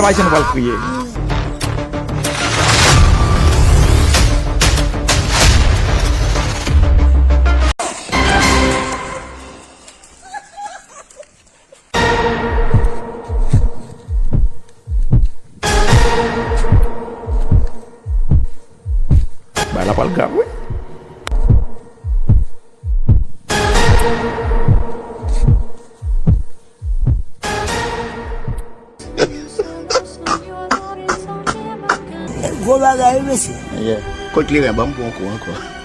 vai sendo valkyrie. Vai lá para o carro. Vou lá aí, Messi. Quickly, I'm going to go.